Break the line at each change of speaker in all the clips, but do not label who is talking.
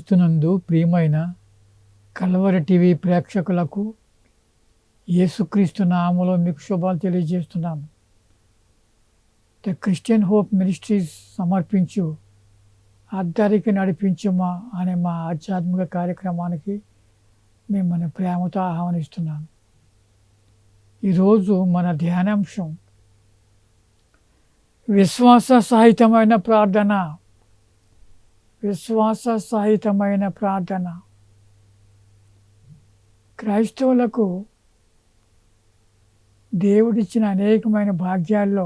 క్రీస్తునందు ప్రియమైన Calvary TV ప్రేక్షకులకు యేసుక్రీస్తు నామములో మీకు శుభాలు తెలియజేస్తున్నాము. ద క్రిస్టియన్ హోప్ మినిస్ట్రీస్ సమర్పించు అద్దరికి నడిపించుమా అనే మా ఆధ్యాత్మిక కార్యక్రమానికి మిమ్మల్ని ప్రేమతో ఆహ్వానిస్తున్నాను. ఈరోజు మన ధ్యానాంశం విశ్వాస సహితమైన ప్రార్థన. విశ్వాస సహితమైన ప్రార్థన. క్రైస్తవులకు దేవుడిచ్చిన అనేకమైన భాగ్యాల్లో,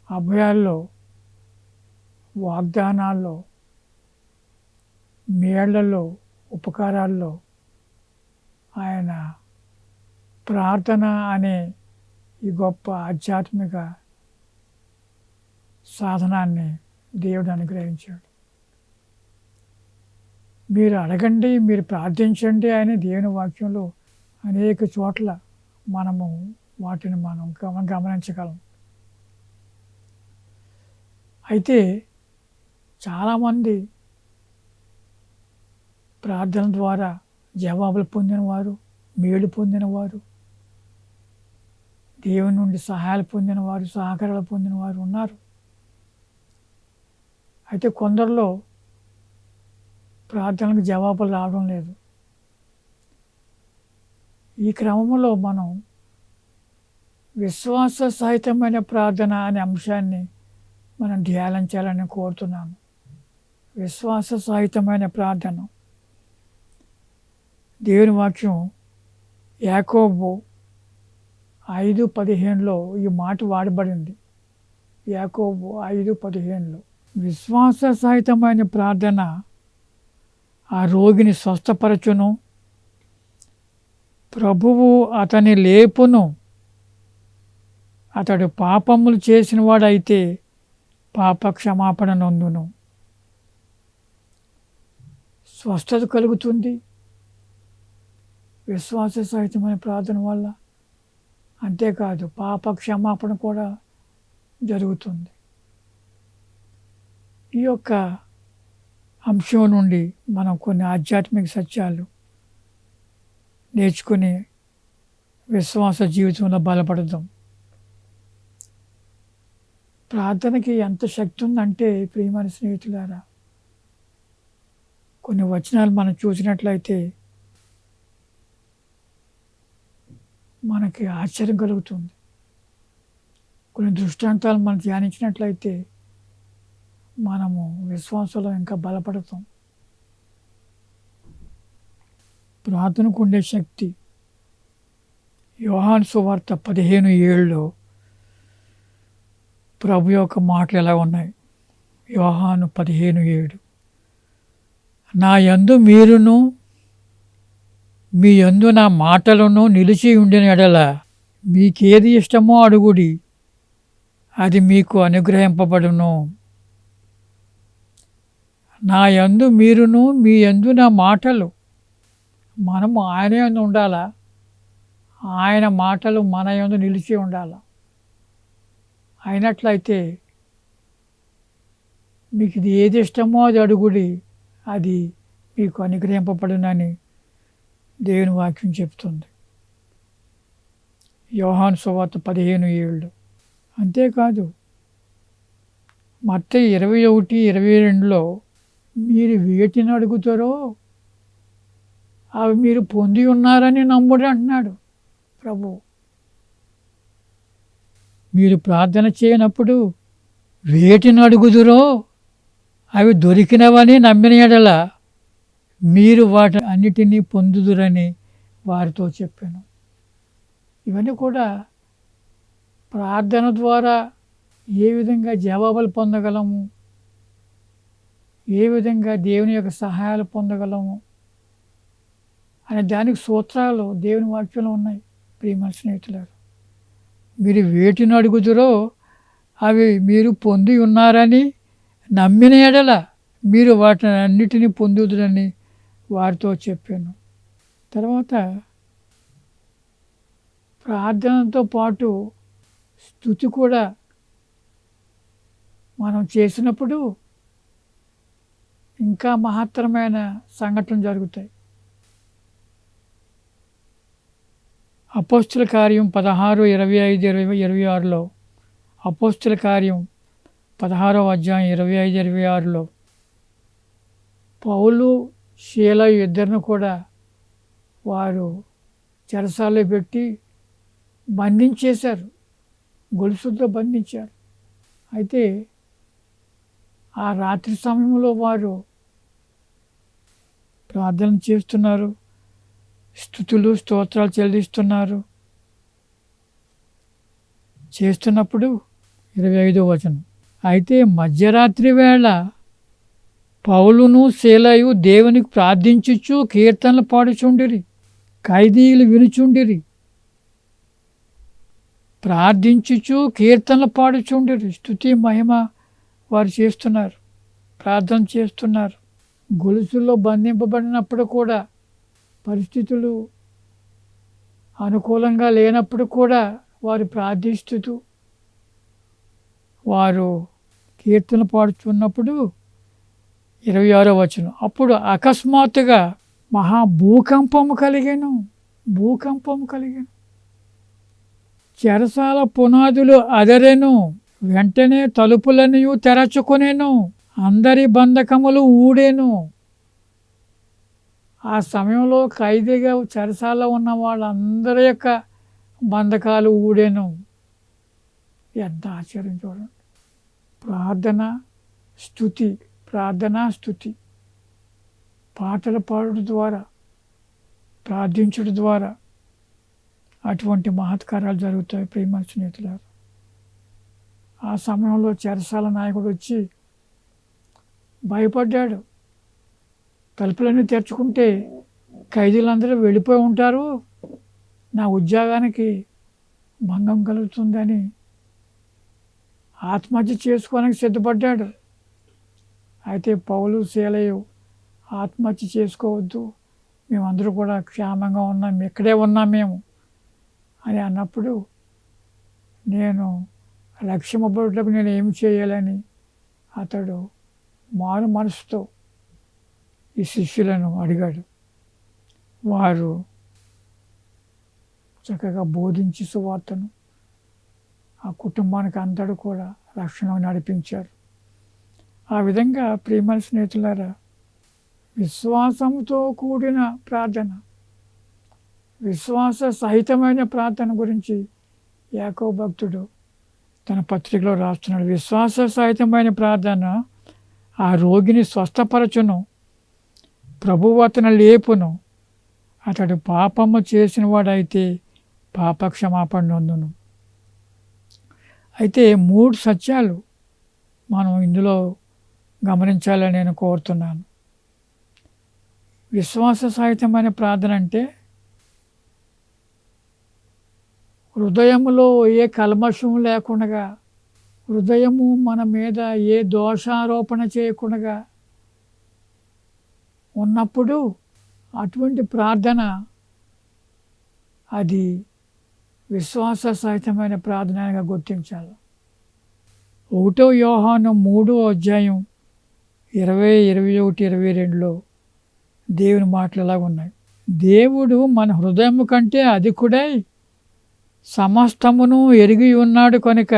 అభయాల్లో, వాగ్దానాల్లో, మేళ్లలో, ఉపకారాల్లో ఆయన ప్రార్థన అనే ఈ గొప్ప ఆధ్యాత్మిక సాధనాన్ని దేవుడు అనుగ్రహించాడు. మీరు అడగండి, మీరు ప్రార్థించండి అని దేవుని వాక్యంలో అనేక చోట్ల మనము వాటిని గమనించగలం. అయితే చాలామంది ప్రార్థన ద్వారా జవాబులు పొందినవారు, మేలు పొందినవారు, దేవుని నుండి సహాయాలు పొందినవారు, సహకారాలు పొందినవారు ఉన్నారు. అయితే కొందరిలో ప్రార్థనలకు జవాబులు రావడం లేదు. ఈ క్రమంలో మనం విశ్వాస సహితమైన ప్రార్థన అనే అంశాన్ని మనం ధ్యానించాలని కోరుతున్నాను. విశ్వాస సహితమైన ప్రార్థన. దేవుని వాక్యం యాకోబు 5:15లో ఈ మాట వాడబడింది. యాకోబు 5:15లో విశ్వాస సహితమైన ప్రార్థన ఆ రోగిని స్వస్థపరచును, ప్రభువు అతని లేపును, అతడు పాపములు చేసిన వాడైతే పాప క్షమాపణ నొందును. స్వస్థత కలుగుతుంది విశ్వాస సహితమైన ప్రార్థన వల్ల. అంతేకాదు పాప క్షమాపణ కూడా జరుగుతుంది. ఈ యొక్క అంశం నుండి మనం కొన్ని ఆధ్యాత్మిక సత్యాలు నేర్చుకుని విశ్వాస జీవితంలో బలపడదాం. ప్రార్థనకి ఎంత శక్తి ఉందంటే ప్రియమైన స్నేహితులారా, కొన్ని వచనాలు మనం చూసినట్లయితే మనకి ఆశ్చర్యం కలుగుతుంది. కొన్ని దృష్టాంతాలు మనం ధ్యానించినట్లయితే మనము విశ్వాసంలో ఇంకా బలపడతాం. ప్రార్థనకు ఉండే శక్తి. యోహాను సువార్త 15:7లో ప్రభు యొక్క మాటలు ఎలా ఉన్నాయి? యోహాను 15:7 నా యందు మీరును మీ యందు నా మాటలను నిలిచి ఉండిన ఎడల మీకేది ఇష్టమో అడుగుడి, అది మీకు అనుగ్రహింపబడును. నా యందు మీరును మీ యందు నా మాటలు. మనము ఆయన యందు ఉండాలా, ఆయన మాటలు మన యందు నిలిచి ఉండాలా. అయినట్లయితే మీకు ఇది ఏది ఇష్టమో అది అడుగుడి, అది మీకు అనుగ్రహింపబడునని దేవుని వాక్యం చెప్తుంది. యోహాను సువార్త 15:7. అంతేకాదు మత్తయి 21:22లో మీరు వేటిని అడుగుతారో అవి మీరు పొంది ఉన్నారని నమ్ముడు అంటున్నాడు ప్రభు. మీరు ప్రార్థన చేయనప్పుడు వేటిని అడుగుదురో అవి దొరికినవని నమ్మిన ఎడల మీరు వాటి అన్నిటినీ పొందుదురని వారితో చెప్పాను. ఇవన్నీ కూడా ప్రార్థన ద్వారా ఏ విధంగా జవాబులు పొందగలము, ఏ విధంగా దేవుని యొక్క సహాయాలు పొందగలము అనే దానికి సూత్రాలు దేవుని వాక్యంలో ఉన్నాయి. ప్రియమైన స్నేహితులారు, మీరు వేటిని అడుగుదురో అవి మీరు పొంది ఉన్నారని నమ్మిన ఎడల మీరు వాటిని అన్నిటినీ పొందుదురని వారితో చెప్పాను. తర్వాత ప్రార్థనతో పాటు స్తుతి కూడా మనం చేసినప్పుడు ఇంకా మహత్తరమైన సంఘటనలు జరుగుతాయి. అపోస్తుల కార్యం 16, 25, 26లో, అపోస్తుల కార్యం 16వ అధ్యాయం 25, 26లో పౌలు శీల ఇద్దరిని కూడా వారు చెరసాల్లో పెట్టి బంధించేశారు, గొలుసులతో బంధించారు. అయితే ఆ రాత్రి సమయంలో వారు ప్రార్థన చేస్తున్నారు, స్తుతులు స్తోత్రాలు చెల్లిస్తున్నారు. చేస్తున్నప్పుడు 25వ వచనం, అయితే మధ్యరాత్రి వేళ పౌలును శీలయు దేవునికి ప్రార్థించుచు కీర్తనలు పాడుచుండిరి, ఖైదీలు వినుచుండిరి. ప్రార్థించుచు కీర్తనలు పాడుచుండిరి, స్తుతి మహిమ వారు చేస్తున్నారు, ప్రార్థన చేస్తున్నారు. గొలుసుల్లో బంధింపబడినప్పుడు కూడా, పరిస్థితులు అనుకూలంగా లేనప్పుడు కూడా వారు ప్రార్థిస్తూ వారు కీర్తన పాడుతున్నప్పుడు 26వ వచనం, అప్పుడు అకస్మాత్తుగా భూకంపము కలిగెను. చెరసాల పునాదులు అదరెను, వెంటనే తలుపులను తెరచుకొనెను, అందరి బంధకములు ఊడెను. ఆ సమయంలో ఖైదీగా చెరసాలలో ఉన్న వాళ్ళందరి యొక్క బంధకాలు ఊడెను. ఎంత ఆశ్చర్యం చూడండి. ప్రార్థన స్తుతి పాటలు పాడడం ద్వారా, ప్రార్థించడం ద్వారా అటువంటి మహత్కారాలు జరుగుతాయి. ప్రియమైన స్నేహితులారా, ఆ సమయంలో చెరసాల నాయకుడు వచ్చి భయపడ్డాడు. తలుపులన్నీ తెరుచుకుంటే ఖైదీలందరూ వెళ్ళిపోయి ఉంటారు, నా ఉద్యోగానికి భంగం కలుగుతుందని ఆత్మహత్య చేసుకోవడానికి సిద్ధపడ్డాడు. అయితే పౌలు శీలయు ఆత్మహత్య చేసుకోవద్దు, మేమందరూ కూడా క్షేమంగా ఉన్నాం, ఇక్కడే ఉన్నాం మేము అని అన్నప్పుడు, నేను లక్ష్యమబడుటకు నేను ఏమి చేయాలని అతడు మారు మనసుతో ఈ శిష్యులను అడిగాడు. వారు చక్కగా బోధించి సువార్తను ఆ కుటుంబానికి అంతటా కూడా రక్షణ నడిపించారు. ఆ విధంగా ప్రియమైన స్నేహితులారా, విశ్వాసంతో కూడిన ప్రార్థన, విశ్వాస సహితమైన ప్రార్థన గురించి యాకోబు భక్తుడు తన పత్రికలో రాస్తున్నాడు. విశ్వాస సహితమైన ప్రార్థన ఆ రోగిని స్వస్థపరచును, ప్రభువు అతను లేపును, అతడు పాపము చేసిన వాడైతే పాపక్షమాపణ నొందును. అయితే 3 సత్యాలు మనం ఇందులో గమనించాలని నేను కోరుతున్నాను. విశ్వాస సహితమైన ప్రార్థన అంటే హృదయంలో ఏ కల్మషం లేకుండా, హృదయము మన మీద ఏ దోషారోపణ చేయకుండా ఉన్నప్పుడు అటువంటి ప్రార్థన అది విశ్వాస సహితమైన ప్రార్థనగా గుర్తించాలి. 1 యోహాను 3వ అధ్యాయం 20, 21, 22లో దేవుని మాటలు ఇలాగ ఉన్నాయి. దేవుడు మన హృదయము కంటే అధికుడై సమస్తమును ఎరిగి ఉన్నాడు కనుక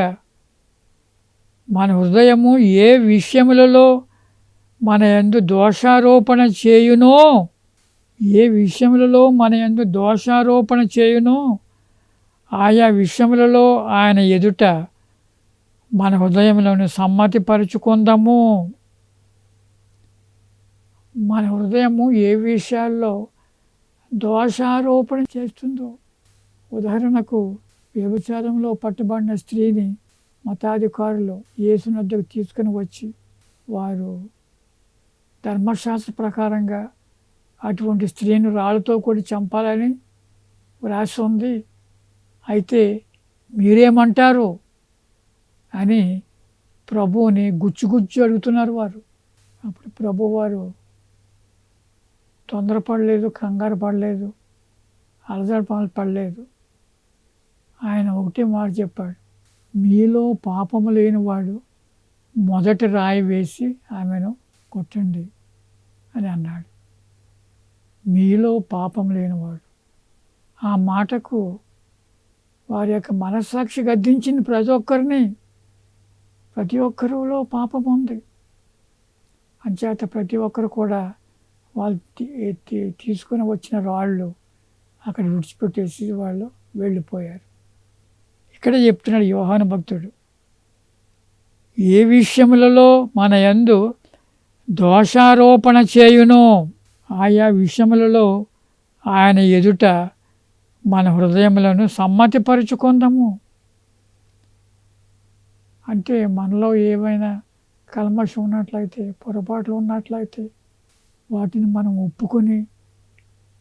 మన హృదయము ఏ విషయములలో మన యందు దోషారోపణ చేయునో ఆయా విషయములలో ఆయన ఎదుట మన హృదయంలోని సమ్మతిపరుచుకుందాము. మన హృదయము ఏ విషయాల్లో దోషారోపణ చేస్తుందో, ఉదాహరణకు వ్యభిచారంలో పట్టుబడిన స్త్రీని మతాధికారులు యేసుని వద్దకు తీసుకుని వచ్చి, వారు ధర్మశాస్త్ర ప్రకారంగా అటువంటి స్త్రీని రాళ్ళతో కూడా చంపాలని వ్రాసి ఉంది, అయితే మీరేమంటారు అని ప్రభువుని గుచ్చి అడుగుతున్నారు వారు. అప్పుడు ప్రభువారు తొందరపడలేదు, కంగారు పడలేదు, అలజడి పడలేదు. ఆయన ఒకటే మాట చెప్పాడు, మీలో పాపము లేనివాడు మొదటి రాయి వేసి ఆమెను కొట్టండి. అని అన్నాడు. మీలో పాపం లేనివాడు. ఆ మాటకు వారి యొక్క మనస్సాక్షి గద్దించింది ప్రతి ఒక్కరిని. ప్రతి ఒక్కరిలో పాపం ఉంది. అంచేత ప్రతి ఒక్కరు కూడా వాళ్ళు తీసుకుని వచ్చిన రాళ్ళు అక్కడ విడిచిపెట్టేసి వాళ్ళు వెళ్ళిపోయారు. ఇక్కడ చెప్తున్నాడు యోహాను భక్తుడు, ఏ విషయములలో మన యందు దోషారోపణ చేయునో ఆయా విషయములలో ఆయన ఎదుట మన హృదయములను సమ్మతిపరుచుకుందాము. అంటే మనలో ఏవైనా కల్మషం ఉన్నట్లయితే, పొరపాట్లు ఉన్నట్లయితే వాటిని మనం ఒప్పుకొని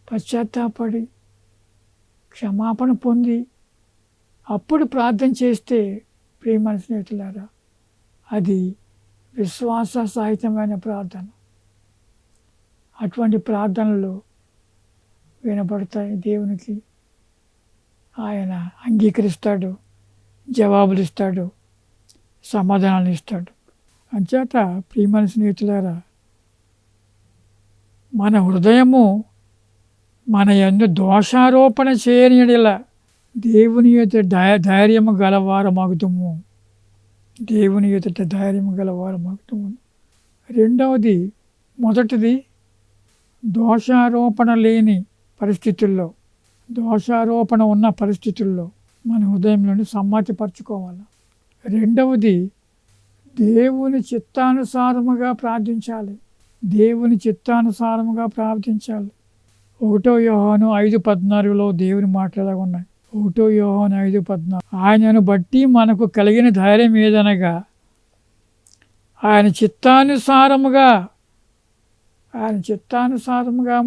పశ్చాత్తాపడి క్షమాపణ పొంది అప్పుడు ప్రార్థన చేస్తే ప్రియమైన స్నేహితులారా, అది విశ్వాస సహితమైన ప్రార్థన. అటువంటి ప్రార్థనలు వినపడతాయి. దేవునికి ఆయన అంగీకరిస్తాడు, జవాబులు ఇస్తాడు, సమాధానాలు ఇస్తాడు. అంచేత ప్రియమైన స్నేహితులారా, మన హృదయము మన యందు దోషారోపణ చేయని యెడల దేవుని ఎదుట ధైర్యము గలవారమగుదుము. దేవుని ఎదుట ధైర్యము గలవారమగుదుము. రెండవది, మొదటిది దోషారోపణ లేని పరిస్థితుల్లో, దోషారోపణ ఉన్న పరిస్థితుల్లో మన హృదయంలోని సమ్మతిపరచుకోవాలి. రెండవది, దేవుని చిత్తానుసారముగా ప్రార్థించాలి. దేవుని చిత్తానుసారముగా ప్రార్థించాలి. 1 యోహాను 5:14 దేవుని మాటలు ఉన్నాయి. 1 యోహాను 5:14, ఆయనను బట్టి మనకు కలిగిన ధైర్యం ఏదనగా ఆయన చిత్తానుసారముగా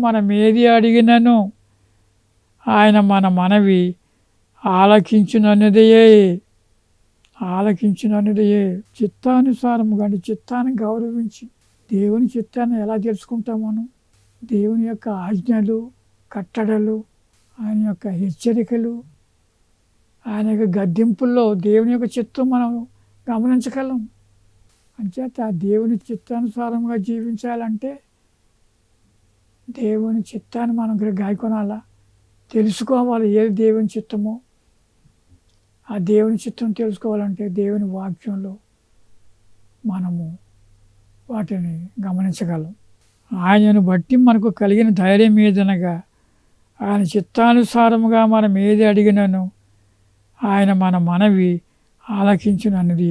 మనం ఏది అడిగినను ఆయన మన మనవి ఆలకించునన్నదే. చిత్తానుసారముగా అంటే చిత్తాన్ని గౌరవించి, దేవుని చిత్తాన్ని ఎలా తెలుసుకుంటాం మనం? దేవుని యొక్క ఆజ్ఞలు, కట్టడలు, ఆయన యొక్క హెచ్చరికలు, ఆయన యొక్క గద్దింపుల్లో దేవుని యొక్క చిత్తం మనం గమనించగలం. అంచేత దేవుని చిత్తానుసారంగా జీవించాలంటే దేవుని చిత్తాన్ని మనం గాయకొనాలా, తెలుసుకోవాలి ఏది దేవుని చిత్తమో. ఆ దేవుని చిత్తం తెలుసుకోవాలంటే దేవుని వాక్యంలో మనము వాటిని గమనించగలం. ఆయనను బట్టి మనకు కలిగిన ధైర్యం ఏదనగా ఆయన చిత్తానుసారముగా మనం ఏది అడిగినను ఆయన మన మనవి ఆలకించునన్నది.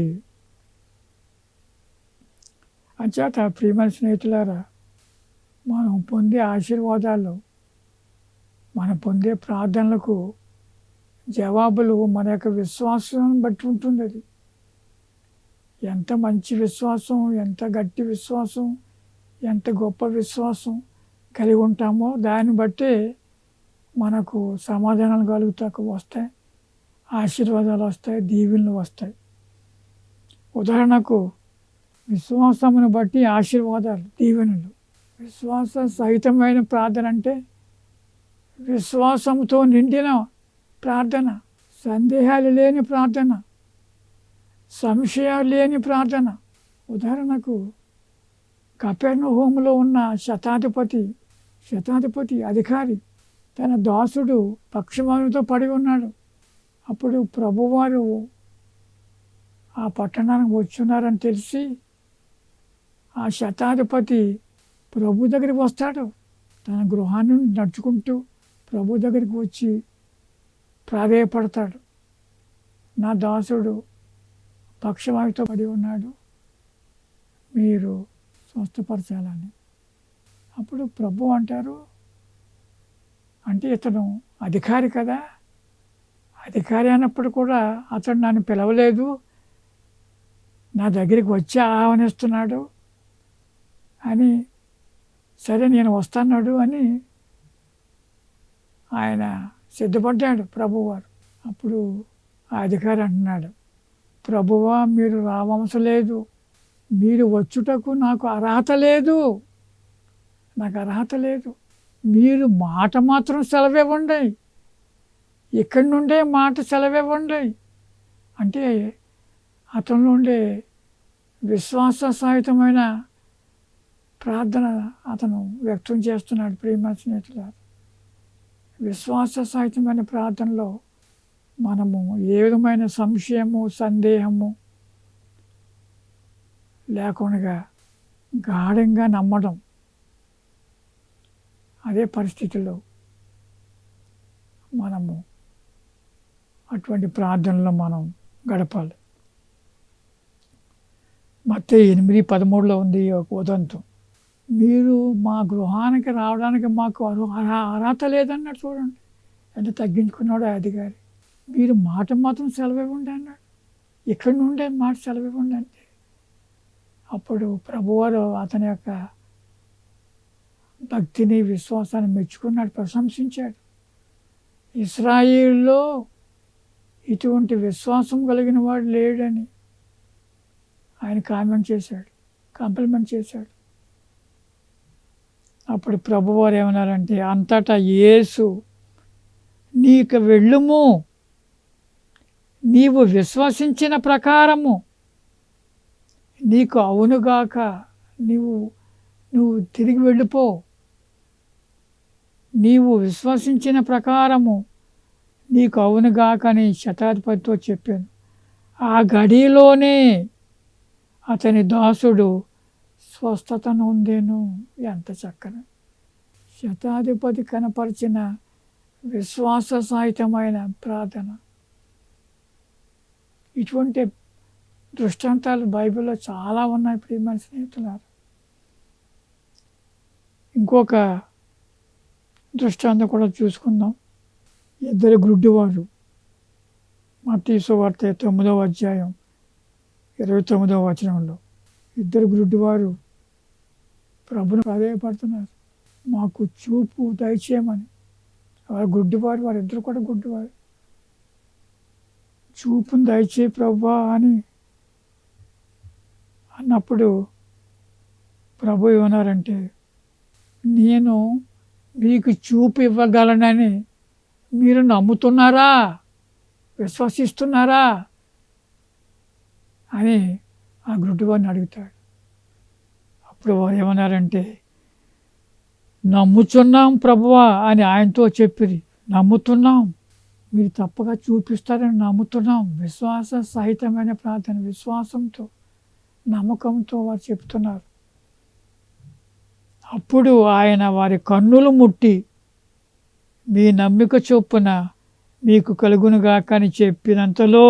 అంచేత ప్రియమైన స్నేహితులారా, మనం పొందే ఆశీర్వాదాలు, మనం పొందే ప్రార్థనలకు జవాబులు మన యొక్క విశ్వాసాన్ని బట్టి ఉంటుంది. అది ఎంత మంచి విశ్వాసం, ఎంత గట్టి విశ్వాసం, ఎంత గొప్ప విశ్వాసం కలిగి ఉంటామో దాన్ని బట్టే మనకు సమాధానాలు వస్తాయి, ఆశీర్వాదాలు వస్తాయి, దీవెనలు వస్తాయి. ఉదాహరణకు విశ్వాసమును బట్టి ఆశీర్వాదాలు, దీవెనలు. విశ్వాస సహితమైన ప్రార్థన అంటే విశ్వాసంతో నిండిన ప్రార్థన, సందేహాలు లేని ప్రార్థన, సంశయాలు లేని ప్రార్థన. ఉదాహరణకు కపెర్నహూములో ఉన్న శతాధిపతి అధికారి తన దాసుడు పక్షవాయువుతో పడి ఉన్నాడు. అప్పుడు ప్రభువారు ఆ పట్టణానికి వచ్చున్నారని తెలిసి ఆ శతాధిపతి ప్రభు దగ్గరికి వస్తాడు. తన గృహాన్ని నడుచుకుంటూ ప్రభు దగ్గరికి వచ్చి ప్రాధేయపడతాడు, నా దాసుడు పక్షవాయువుతో పడి ఉన్నాడు, మీరు స్వస్థపరచాలని. అప్పుడు ప్రభు అంటారు, అంటే ఇతను అధికారి కదా, అధికారి అన్నప్పుడు కూడా అతడు నన్ను పిలవలేదు, నా దగ్గరికి వచ్చి ఆహ్వానిస్తున్నాడు అని, సరే నేను వస్తున్నాడు అని ఆయన సిద్ధపడ్డాడు ప్రభువారు. అప్పుడు ఆ అధికారి అంటున్నాడు, ప్రభువా మీరు రావవసరం లేదు, మీరు వచ్చుటకు నాకు అర్హత లేదు, మీరు మాట మాత్రం సెలవివ్వండి, ఇక్కడి నుండే మాట సెలవివ్వండి. అంటే అతనిలో ఉండే విశ్వాస సహితమైన ప్రార్థన అతను వ్యక్తం చేస్తున్నాడు. ప్రియమైన స్నేహితులారా, విశ్వాస సహితమైన ప్రార్థనలో మనము ఏ విధమైన సంశయము, సందేహము లేకుండా గాఢంగా నమ్మడం, అదే పరిస్థితిలో మనము అటువంటి ప్రార్థనలో మనం గడపాలి. మత్తయి 8:13 ఉంది ఒక ఉదంతం. మీరు మా గృహానికి రావడానికి మాకు అర్హత లేదన్నాడు. చూడండి ఎంత తగ్గించుకున్నాడు ఆ అధికారి. మీరు మాట మాత్రం సెలవు ఇవ్వండి అన్నాడు. ఇక్కడి నుండే మాట సెలవు ఇవ్వండి అంటే అప్పుడు ప్రభువారు అతని యొక్క భక్తిని, విశ్వాసాన్ని మెచ్చుకున్నాడు, ప్రశంసించాడు. ఇశ్రాయేలులో ఇటువంటి విశ్వాసం కలిగిన వాడు లేడని ఆయన కాంప్లిమెంట్ చేశాడు. అప్పుడు ప్రభువారు ఏమన్నారంటే, అంతటా యేసు నీకు వెళ్ళుము, నీవు విశ్వసించిన ప్రకారము నీకు అవునుగాక, నువ్వు తిరిగి వెళ్ళిపో, నీవు విశ్వసించిన ప్రకారము నీకు అవునుగాక అని శతాధిపతితో చెప్పాను. ఆ గడిలోనే అతని దాసుడు స్వస్థత నొందెను. ఎంత చక్కని శతాధిపతి కనపరిచిన విశ్వాస సహితమైన ప్రార్థన. ఇటువంటి దృష్టాంతాలు బైబిల్లో చాలా ఉన్నాయి ప్రియమైన స్నేహితులారా. ఇంకొక దృష్టాంతం కూడా చూసుకుందాం. 2 గుడ్డివారు, మత్తయి సువార్త 9వ అధ్యాయం 29వ వచనంలో 2 గుడ్డివారు ప్రభువును ప్రాధేయపడుతున్నారు, మాకు చూపు దయచేయమని. వారు గుడ్డివారు, వారిద్దరు కూడా గుడ్డివారు. చూపును దయచేయి ప్రభువా అని అన్నప్పుడు ప్రభు ఏమన్నారంటే, నేను మీకు చూపు ఇవ్వగలనని మీరు నమ్ముతున్నారా, విశ్వసిస్తున్నారా అని ఆ గుడ్డివారిని అడుగుతాడు. అప్పుడు వారు ఏమన్నారంటే, నమ్ముచున్నాం ప్రభువా అని ఆయనతో చెప్పిరి. నమ్ముతున్నాం, మీరు తప్పగా చూపిస్తారని నమ్ముతున్నాం. విశ్వాస సహితమైన ప్రార్థన, విశ్వాసంతో, నమ్మకంతో వారు చెప్తున్నారు. అప్పుడు ఆయన వారి కన్నులు ముట్టి, మీ నమ్మిక చొప్పున మీకు కలుగునుగాక అని చెప్పినంతలో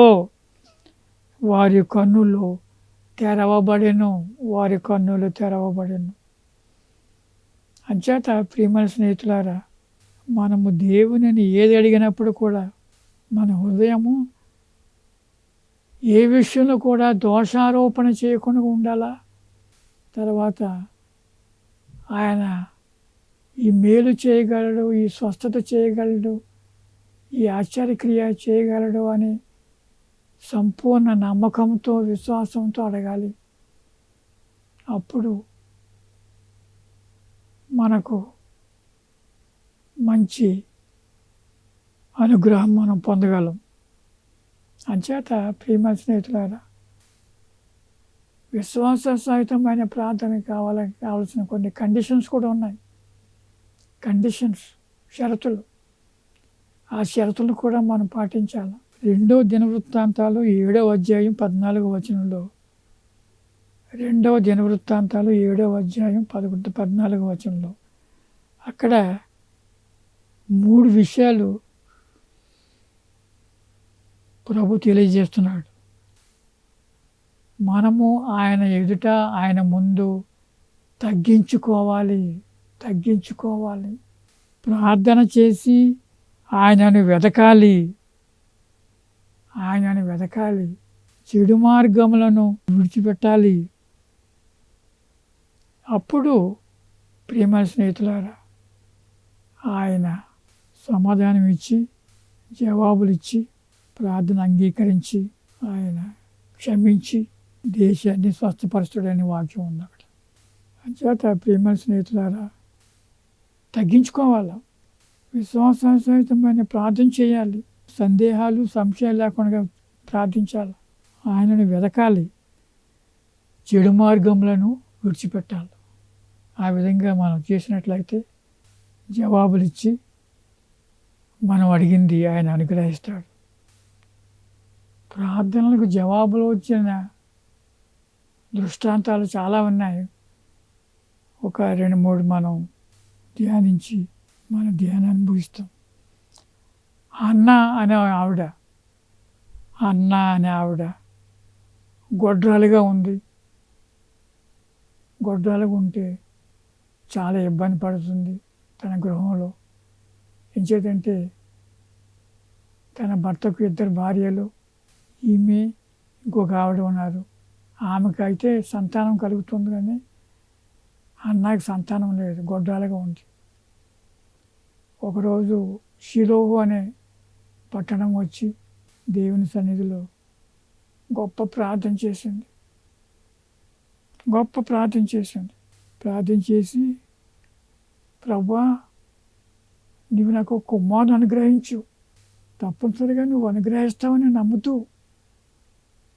వారి కన్నులు తెరవబడెను. అంచేత ప్రియమైన స్నేహితులారా, మనము దేవునిని ఏది అడిగినప్పుడు కూడా మన హృదయము ఏ విషయంలో కూడా దోషారోపణ చేయకుండా ఉండాలా. తర్వాత ఆయన ఈ మేలు చేయగలడు, ఈ స్వస్థత చేయగలడు, ఈ ఆశ్చర్యక్రియ చేయగలడు అని సంపూర్ణ నమ్మకంతో, విశ్వాసంతో అడగాలి. అప్పుడు మనకు మంచి అనుగ్రహం మనం పొందగలం. అంచేత ప్రియమైన స్నేహితులారా, విశ్వాస సహితమైన ప్రార్థన కావాల్సిన కొన్ని కండిషన్స్ కూడా ఉన్నాయి. షరతులు. ఆ షరతులు కూడా మనం పాటించాలి. 2వ దినవృత్తాంతాలు 7వ అధ్యాయం 14వ వచనంలో 2వ దినవృత్తాంతాలు 7వ అధ్యాయం 14వ వచనంలో అక్కడ 3 విషయాలు ప్రభు తెలియజేస్తున్నాడు. మనము ఆయన ఎదుట, ఆయన ముందు తగ్గించుకోవాలి. ప్రార్థన చేసి ఆయనను వెతకాలి. చెడు మార్గములను విడిచిపెట్టాలి. అప్పుడు ప్రియమైన స్నేహితులారా, ఆయన సమాధానం ఇచ్చి, జవాబులు ఇచ్చి, ప్రార్థన అంగీకరించి, ఆయన క్షమించి దేశాన్ని స్వస్థపరుస్తాడని వాక్యం ఉంది అక్కడ. అంచేత ప్రియమైన స్నేహితులారా, తగ్గించుకోవాలి, విశ్వాససహితమైన ప్రార్థన చేయాలి, సందేహాలు సంశయాలు లేకుండా ప్రార్థించాలి, ఆయనను వెతకాలి, చెడు మార్గములను విడిచిపెట్టాలి. ఆ విధంగా మనం చేసినట్లయితే జవాబులిచ్చి మనం అడిగింది ఆయన అనుగ్రహిస్తాడు. ప్రార్థనలకు జవాబులు వచ్చిన దృష్టాంతాలు చాలా ఉన్నాయి. ఒక 2-3 మనం ధ్యానించి మన ధ్యానాన్ని ముగిస్తాం. అన్న అనే ఆవిడ గొడ్రాలుగా ఉంది. గొడ్రాలుగా ఉంటే చాలా ఇబ్బంది పడుతుంది తన గృహంలో. ఎంచేతంటే తన భర్తకు 2 భార్యలు, ఈమె ఇంకొక ఆవిడ ఉన్నారు. ఆమెకైతే సంతానం కలుగుతుంది కానీ అన్నకి సంతానం లేదు, గొడ్రాలుగా ఉంది. ఒకరోజు షిలోహు అనే పట్టణం వచ్చి దేవుని సన్నిధిలో గొప్ప ప్రార్థన చేసింది. ప్రార్థన చేసి, ప్రభువా, నీవు నాకు ఒక కుమారుని అనుగ్రహించు, తప్పనిసరిగా నువ్వు అనుగ్రహిస్తావని నమ్ముతూ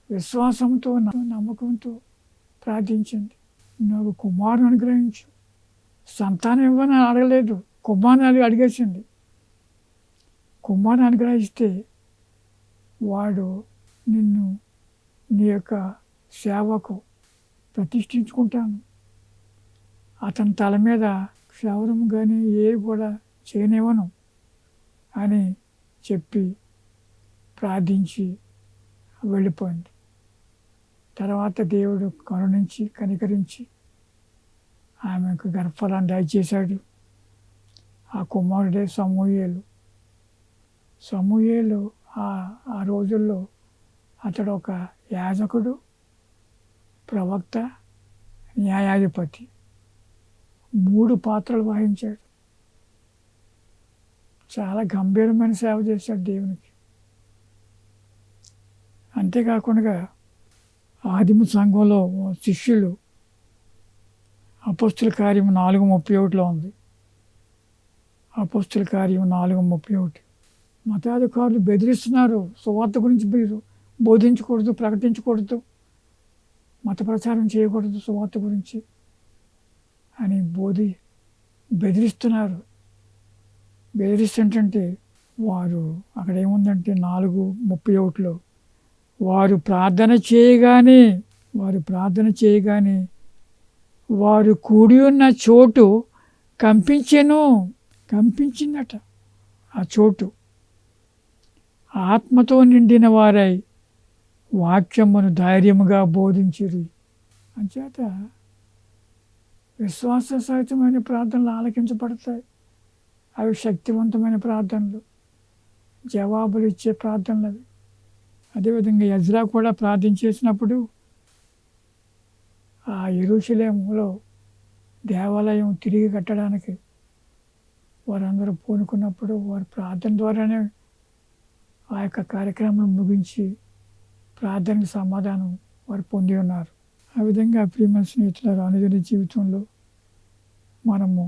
విశ్వాసంతో నమ్మకంతో ప్రార్థించింది. నాకు కుమారుని అనుగ్రహించు. సంతానం ఇవ్వని అడగలేదు, కుమారుని అడిగేసింది. కుమారుని అనుగ్రహిస్తే వాడు నిన్ను నీ యొక్క సేవకు ప్రతిష్ఠించుకుంటాను, అతని తల మీద క్షవరం కానీ ఏ కూడా చేయనివ్వను అని చెప్పి ప్రార్థించి వెళ్ళిపోయింది. తర్వాత దేవుడు కరుణించి కనికరించి ఆమెకు గర్భఫలాన్ని దయచేశాడు. ఆ కుమారుడే సమూయేలు. ఆ రోజుల్లో అతడు ఒక యాజకుడు, ప్రవక్త, న్యాయాధిపతి. 3 పాత్రలు వహించాడు. చాలా గంభీరమైన సేవ చేశాడు దేవునికి. అంతేకాకుండా ఆదిమ సంఘంలో శిష్యులు, అపోస్తుల కార్యం 4:31 ఉంది. అపోస్తుల కార్యం 4:31. మతాధికారులు బెదిరిస్తున్నారు, సువార్త గురించి మీరు బోధించకూడదు, ప్రకటించకూడదు, మత ప్రచారం చేయకూడదు సువార్త గురించి అని బెదిరిస్తున్నారు. బెదిరిస్తుంటే వారు అక్కడ ఏముందంటే 4:31లో వారు ప్రార్థన చేయగానే వారు కూడి ఉన్న చోటు కంపించిందట. ఆ చోటు ఆత్మతో నిండిన వారై వాక్యమును ధైర్యముగా బోధించిరి. అంచేత విశ్వాస సహితమైన ప్రార్థనలు ఆలకించబడతాయి. అవి శక్తివంతమైన ప్రార్థనలు, జవాబులు ఇచ్చే ప్రార్థనలు అవి. అదేవిధంగా ఎజ్రా కూడా ప్రార్థన చేసినప్పుడు ఆ యెరూషలేములో దేవాలయం తిరిగి కట్టడానికి వారందరూ పూనుకున్నప్పుడు వారి ప్రార్థన ద్వారానే ఆ యొక్క కార్యక్రమం ముగించి ప్రార్థనకు సమాధానం వారు పొంది ఉన్నారు. ఆ విధంగా ప్రియమైన స్నేహితులారా, అనుదిన జీవితంలో మనము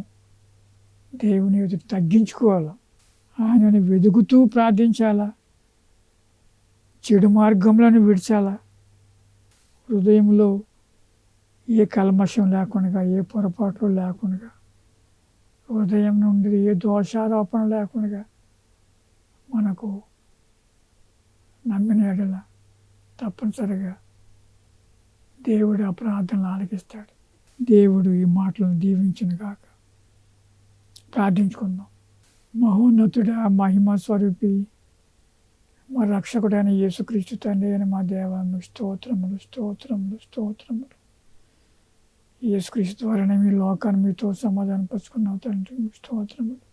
దేవుని ఎదుట తగ్గించుకోవాలా, ఆయనను వెతుకుతూ ప్రార్థించాలా, చెడు మార్గంలోనే విడిచాలా, హృదయంలో ఏ కల్మషం లేకుండా, ఏ పొరపాట్లు లేకుండా, హృదయం నుండి ఏ దోషారోపణ లేకుండా మనకు నమ్మిన ఎడల తప్పనిసరిగా దేవుడు ఆ ప్రార్థనలు ఆలకిస్తాడు. దేవుడు ఈ మాటలను దీవించును గాక. ప్రార్థించుకుందాం. మహోన్నతుడా, మహిమ స్వరూపి, మా రక్షకుడైన యేసుక్రీస్తు తండ్రి అయిన మా దేవా, మీకు స్తోత్రములు. యేసుక్రీస్తు ద్వారానే మీ లోకాన్ని మీతో సమాధానపరుచుకున్నావు తండ్రి, మీకు స్తోత్రములు.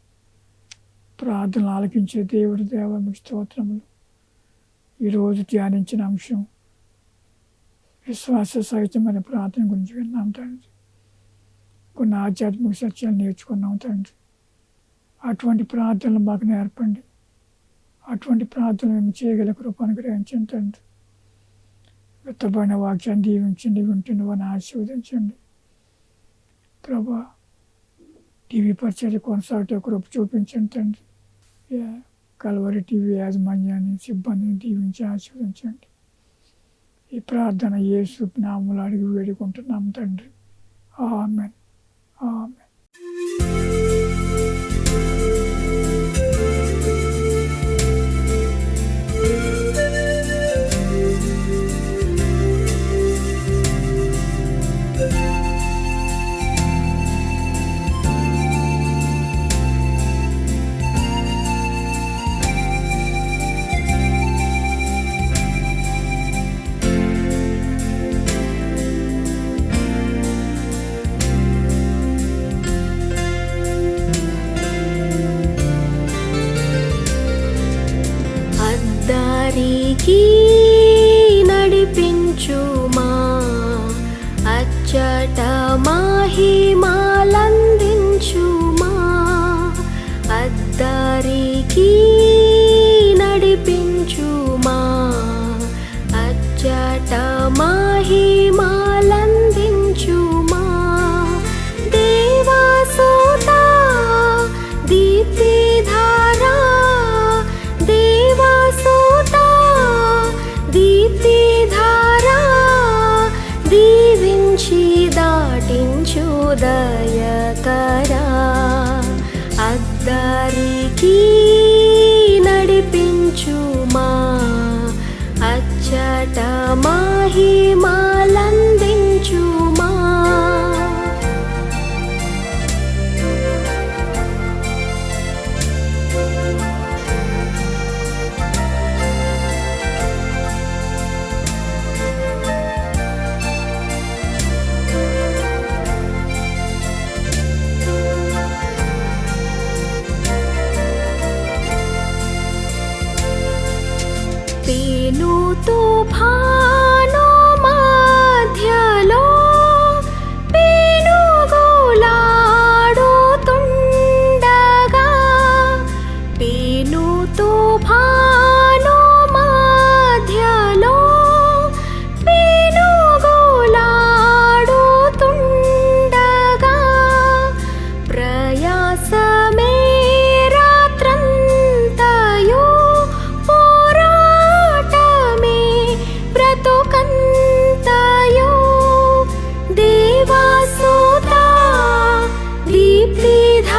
ప్రార్థనలు ఆలకించే దేవుడు దేవా, మీకు స్తోత్రములు. ఈరోజు ధ్యానించిన అంశం విశ్వాస సహితమైన ప్రార్థన గురించి విన్నాం తండ్రి. కొన్ని ఆధ్యాత్మిక సత్యాలు నేర్చుకున్నాం తండ్రి. అటువంటి ప్రార్థనలు మాకు నేర్పండి. అటువంటి ప్రార్థనలు మేము చేయగల కృప అనుగ్రహించండి తండ్రి. విత్తబడిన వాక్యాన్ని దీవించండి, వింటున్న వారిని ఆశీర్వదించండి ప్రభా. టీవీ పరిచర్య కొనసాగుతూ కృప చూపించండి తండ్రి. కల్వరి టీవీ యాజమాన్యాన్ని, సిబ్బందిని దీవించి ఆశీర్వదించండి. ఈ ప్రార్థన యేసు నామములో అడిగి వేడుకుంటున్నాం తండ్రి. ఆమేన్. ఆమేన్.
అద్దారికి నడిపించుమా, అచ్చట మహిమలందించుమా. అద్దారికి నడిపించుమా, అచ్చట మహిమలందించుమా. దేవాసుతా దీప్తిధారా, దేవాసుతా దీప్తిధారా, దీవించి దాటించు దయకరా. అద్దారికి నడిపించుమా, అచ్చట మహిమలందించుమా. పెను తుఫాను మధ్యలో పెనుగులాడుతుండగా, పెను తుఫాను మధ్యలో పెనుగులాడుతుండగా, ప్రయాసమే రాత్రంతయు పోరాటమే బ్రతుకంతయు. దేవాసుతా దీప్తిధారా,